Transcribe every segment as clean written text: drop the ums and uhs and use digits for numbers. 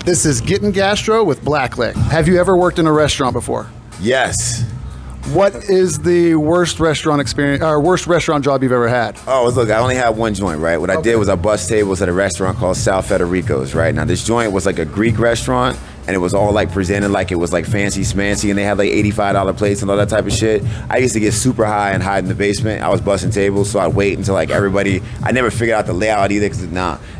This is Gettin Gastro with Blackliq. Have you ever worked in a restaurant before? Yes. What is the worst restaurant experience or worst restaurant job you've ever had? Oh, look, I only had one joint, right? What I did was I bust tables at a restaurant called South Federico's, right? Now, this joint was like a Greek restaurant, and it was all like presented like it was like fancy smancy, and they had like $85 plates and all that type of shit. I used to get super high and hide in the basement. I was busting tables, so I'd wait until like everybody, I never figured out the layout either,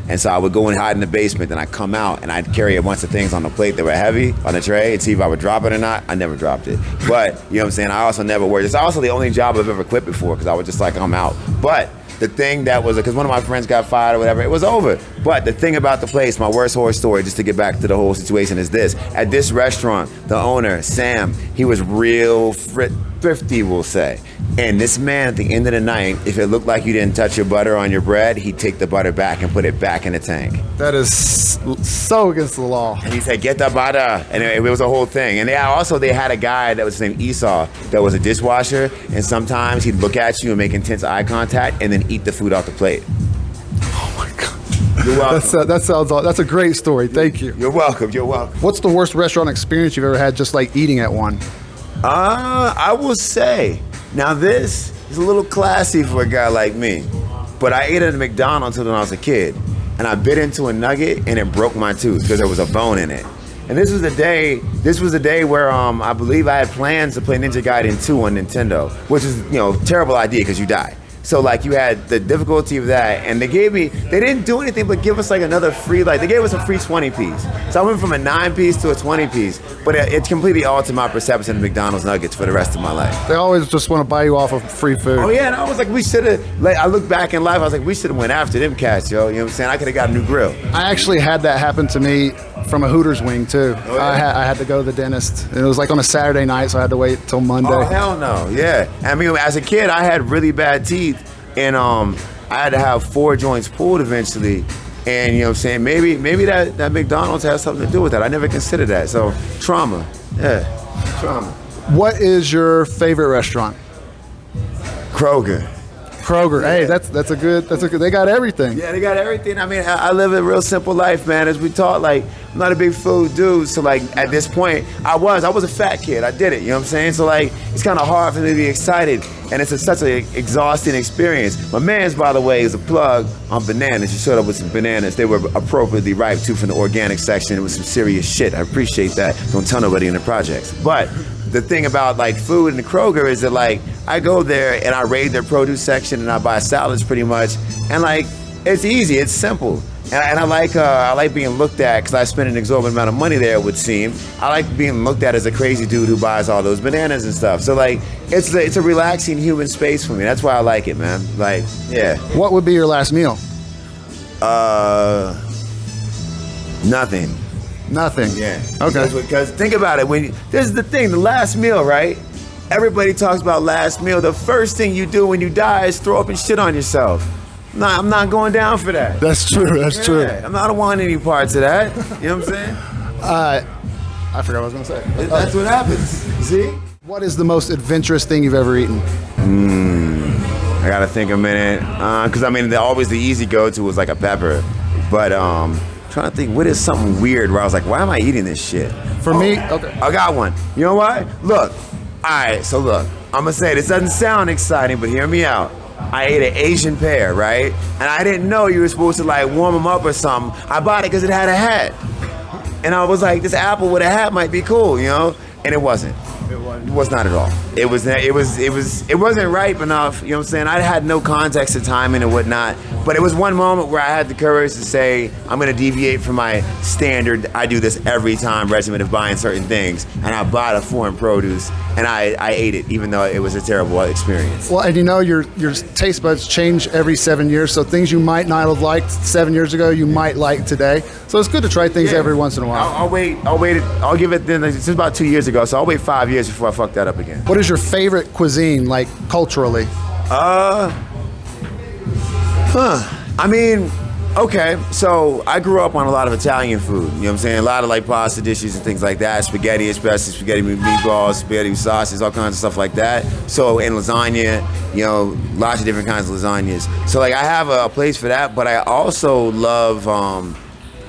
and so I would go and hide in the basement, then I'd come out and I'd carry a bunch of things on the plate that were heavy on the tray and see if I would drop it or not. I never dropped it. But, you know what I'm saying, I also never worked. It's also the only job I've ever quit before because I was just like, I'm out. But the thing that was, because one of my friends got fired or whatever, it was over. But the thing about the place, my worst horror story, just to get back to the whole situation, is this. At this restaurant, the owner, Sam, he was real thrifty, we'll say. And this man, at the end of the night, if it looked like you didn't touch your butter on your bread, he'd take the butter back and put it back in the tank. That is so against the law. And he said, get the butter. And it was a whole thing. And they had a guy that was named Esau that was a dishwasher. And sometimes he'd look at you and make intense eye contact and then eat the food off the plate. Oh my God. You're welcome. That's a great story. Thank you. You're welcome. You're welcome. What's the worst restaurant experience you've ever had just like eating at one? I will say, now this is a little classy for a guy like me, but I ate at a McDonald's when I was a kid, and I bit into a nugget and it broke my tooth because there was a bone in it. And this was the day where I believe I had plans to play Ninja Gaiden 2 on Nintendo, which is, terrible idea because you die. So like you had the difficulty of that, and they didn't do anything but give us like another free, they gave us a free 20-piece. So I went from a 9-piece to a 20-piece, but it completely altered my perception of McDonald's nuggets for the rest of my life. They always just want to buy you off of free food. Oh yeah, and I was like, we should have, I look back in life, I was like, we should have went after them cats, yo, you know what I'm saying? I could have got a new grill. I actually had that happen to me from a Hooters wing too. Oh, yeah? I had to go to the dentist. And it was like on a Saturday night, so I had to wait till Monday. Oh hell no, yeah. I mean, as a kid, I had really bad teeth, and I had to have 4 joints pulled eventually. And you know what I'm saying, maybe that McDonald's has something to do with that. I never considered that. So trauma, yeah, trauma. What is your favorite restaurant? Kroger. Hey, that's a good. They got everything. Yeah, they got everything. I mean, I live a real simple life, man. As we talk, I'm not a big food dude. So at this point, I was a fat kid. I did it. You know what I'm saying? So it's kind of hard for me to be excited, and it's such an exhausting experience. My man's, by the way, is a plug on bananas. You showed up with some bananas. They were appropriately ripe too from the organic section. It was some serious shit. I appreciate that. Don't tell nobody in the projects. But the thing about food in the Kroger is that I go there and I raid their produce section and I buy salads pretty much, and it's easy, it's simple, and I like being looked at because I spend an exorbitant amount of money there, it would seem. I like being looked at as a crazy dude who buys all those bananas and stuff. So it's a relaxing human space for me. That's why I like it, man. Yeah. What would be your last meal? Nothing. Nothing. Yeah. Okay. Because think about it. This is the thing. The last meal, right? Everybody talks about last meal. The first thing you do when you die is throw up and shit on yourself. I'm not going down for that. That's true. That's true. I don't want any parts of that. You know what I'm saying? I forgot what I was going to say. That's what happens. See? What is the most adventurous thing you've ever eaten? I got to think a minute. Because always the easy go-to was like a pepper. But trying to think, what is something weird where I was like, why am I eating this shit? For me, okay. I got one. You know why? Look. All right, so look. I'm going to say, this doesn't sound exciting, but hear me out. I ate an Asian pear, right? And I didn't know you were supposed to warm them up or something. I bought it because it had a hat. And I was like, this apple with a hat might be cool, And it wasn't. It was not at all. It wasn't ripe enough, you know what I'm saying? I had no context of timing and whatnot, but it was one moment where I had the courage to say, I'm gonna deviate from my standard, I do this every time regimen of buying certain things, and I bought a foreign produce, and I ate it, even though it was a terrible experience. Well, and your taste buds change every 7 years, so things you might not have liked 7 years ago, you might like today. So it's good to try things every once in a while. I'll give it then, this is about 2 years ago, so I'll wait 5 years before I fuck that up again. What is your favorite cuisine, culturally? Okay, so I grew up on a lot of Italian food, you know what I'm saying? A lot of pasta dishes and things like that, spaghetti, especially spaghetti with meatballs, spaghetti with sauces, all kinds of stuff like that. So, and lasagna, lots of different kinds of lasagnas. So I have a place for that, but I also love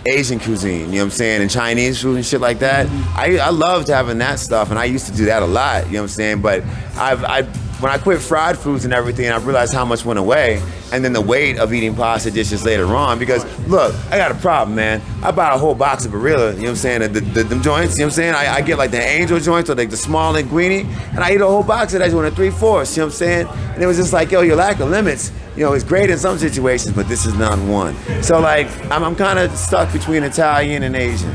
Asian cuisine, you know what I'm saying, and Chinese food and shit like that. I loved having that stuff, and I used to do that a lot, you know what I'm saying, but when I quit fried foods and everything, I realized how much went away, and then the weight of eating pasta dishes later on, because look, I got a problem, man. I buy a whole box of Barilla, you know what I'm saying, them joints, you know what I'm saying, I get like the angel joints or like the small linguine, and I eat a whole box of that joint at 3/4, you know what I'm saying, and it was just like, yo, your lack of limits, you know, it's great in some situations, but this is not one. So like, I'm kind of stuck between Italian and Asian.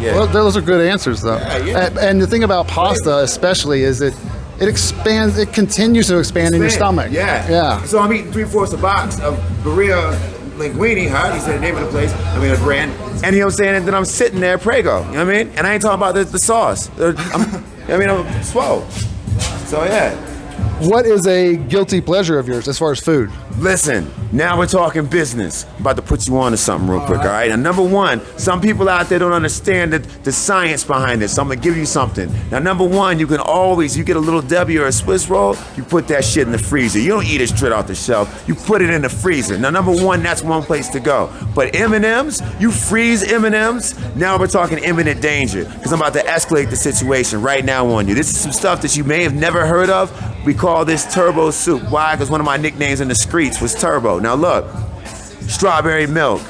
Yeah. Well, those are good answers, though. Yeah. And the thing about pasta, especially, is it expands. It continues to expand in your stomach. Yeah. So I'm eating 3/4 a box of Barilla linguine. He said the name of the place. I mean, a brand. And you know what I'm saying? And then I'm sitting there, Prego. You know what I mean? And I ain't talking about the sauce. I'm swole. So yeah. What is a guilty pleasure of yours as far as food? Listen, now we're talking business. I'm about to put you on to something real quick, all right? Now, number one, some people out there don't understand the science behind this, so I'm gonna give you something. Now, number one, you get a little Debbie or a Swiss roll, you put that shit in the freezer. You don't eat it straight off the shelf, you put it in the freezer. Now, number one, that's one place to go. But M&Ms, you freeze M&Ms, now we're talking imminent danger, because I'm about to escalate the situation right now on you. This is some stuff that you may have never heard of. We call this turbo soup. Why? Because one of my nicknames in the streets was Turbo. Now look, strawberry milk.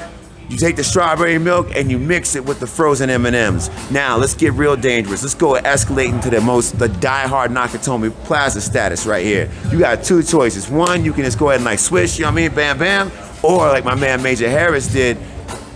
You take the strawberry milk and you mix it with the frozen M&Ms. Now let's get real dangerous. Let's go escalating to the die-hard Nakatomi Plaza status right here. You got two choices. One, you can just go ahead and like swish, you know what I mean, bam, bam. Or like my man Major Harris did,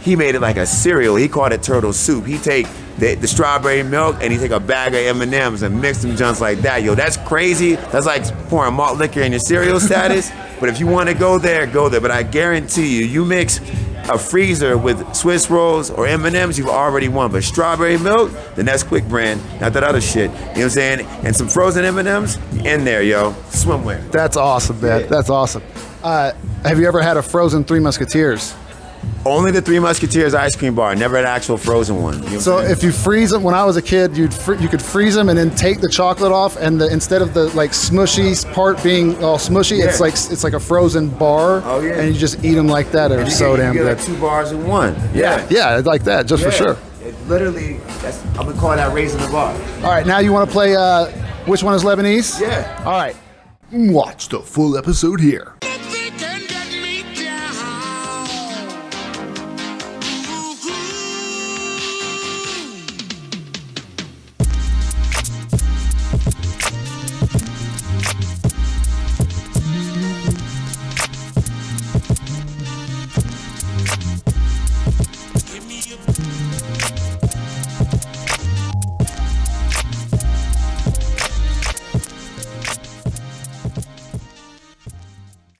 he made it like a cereal. He called it turtle soup. He take the strawberry milk and he take a bag of M&Ms and mix them junks like that. Yo, that's crazy. That's like pouring malt liquor in your cereal status. But if you want to go there, go there. But I guarantee you mix a freezer with Swiss rolls or M&Ms, you've already won. But strawberry milk, the Nesquik brand, not that other shit. You know what I'm saying? And some frozen M&Ms, in there, yo. Swimwear. That's awesome, man. Yeah. That's awesome. Have you ever had a frozen Three Musketeers? Only the Three Musketeers ice cream bar, never an actual frozen one. You know so if you freeze them, when I was a kid, you could freeze them and then take the chocolate off, and instead of the like smushy part being all smushy, it's like a frozen bar. Oh yeah. And you just eat them like that. They're so damn good. Like 2 bars in one. Yeah, like that, just for sure. It literally, I'm gonna call that raising the bar. All right, now you want to play? Which one is Lebanese? Yeah. All right. Watch the full episode here.